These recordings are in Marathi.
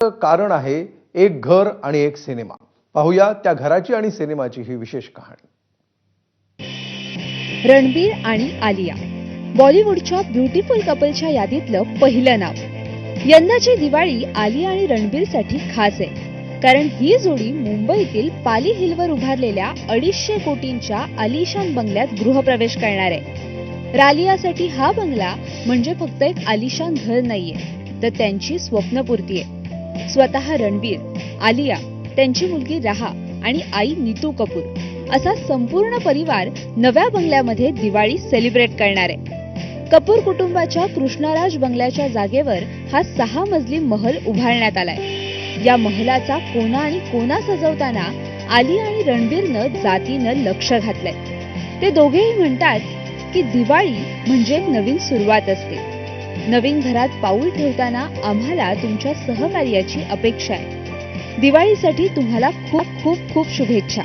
कारण आहे एक घर आणि एक सिनेमा। पाहूया त्या घराची आणि सिनेमाची ही विशेष कहाणी। रणबीर आणि आलिया बॉलिवूडच्या ब्युटिफुल कपलच्या यादीतलं पहिलं नाव। यंदाची दिवाळी आलिया आणि रणबीरसाठी खास आहे, कारण ही जोडी मुंबईतील पाली हिलवर उभारलेल्या 250 कोटींच्या आलिशान बंगल्यात गृहप्रवेश करणार आहे। रालियासाठी हा बंगला म्हणजे फक्त एक आलिशान घर नाहीये, तर त्यांची स्वप्नपूर्ती आहे। स्वतः रणबीर, आलिया, त्यांची मुलगी राहा आणि आई नीतू कपूर असा संपूर्ण परिवार नव्या बंगल्यामध्ये दिवाळी सेलिब्रेट करणार आहे। कपूर कुटुंबाच्या कृष्णराज बंगल्याच्या जागेवर हा 6 मजली महल उभारण्यात आलाय। या महलाचा कोना आणि कोना सजवताना आलिया आणि रणबीरनं जातीनं लक्ष घातलंय। ते दोघेही म्हणतात की दिवाळी म्हणजे एक नवीन सुरुवात असते। नवीन घरात पाऊल ठेवताना आम्हाला तुमच्या सहकार्याची अपेक्षा आहे। दिवाळीसाठी तुम्हाला खूप खूप खूप शुभेच्छा।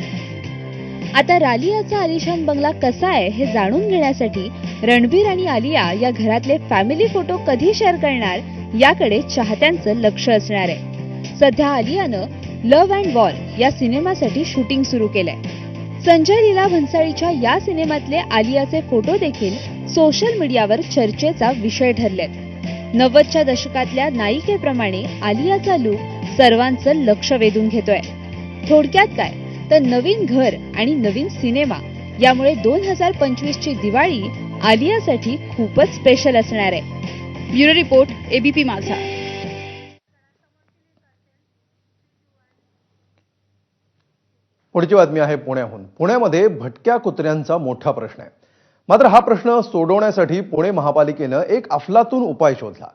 आता रालियाचा आलिशान बंगला कसा आहे हे जाणून घेण्यासाठी रणबीर आणि आलिया या घरातले फॅमिली फोटो कधी शेअर करणार याकडे चाहत्यांचं लक्ष असणार आहे। सध्या आलियानं लव्ह अँड वॉर या सिनेमासाठी शूटिंग सुरू केलंय। संजय लीला भन्साळीच्या या सिनेमातले आलियाचे फोटो देखील सोशल मीडियावर चर्चेचा विषय ठरलेत। 90च्या दशकातल्या नायिकेप्रमाणे आलियाचा लुक सर्वांचं लक्ष वेधून घेतोय। थोडक्यात काय तर नवीन घर आणि नवीन सिनेमा यामुळे 2025 ची दिवाळी आलियासाठी खूपच स्पेशल असणार आहे। ब्युरो रिपोर्ट, एबीपी माझा। पुढची बातमी आहे पुण्याहून। पुण्यामध्ये भटक्या कुत्र्यांचा मोठा प्रश्न आहे। मात्र हा प्रश्न सोडवण्यासाठी पुणे महापालिकेनं एक अफलातून उपाय शोधला।